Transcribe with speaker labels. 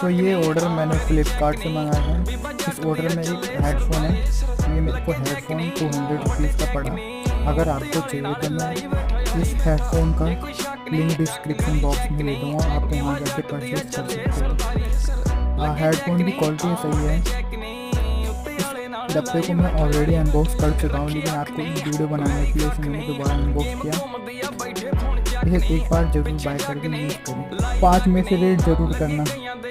Speaker 1: तो ये ऑर्डर मैंने फ्लिपकार्ट से मंगाया है। इस ऑर्डर में एक हेडफोन है। ये मेरे को हेडफोन 200 रुपीज़ का पड़ा। अगर आपको चाहिए तो मैं इस हेडफोन का लिंक डिस्क्रिप्शन बॉक्स में दे दूँगा, आप वहाँ जाके परचेज कर सकते हो। हेडफोन की क्वालिटी सही है। इस डब्बे को मैं ऑलरेडी अनबॉक्स कर चुका हूँ, लेकिन आपको वीडियो बनाने के लिए इसे मैंने दोबारा अनबॉक्स किया। इसे एक बार जरूर बाय करके यूज़ करें। 5 में से रेट ज़रूर करना।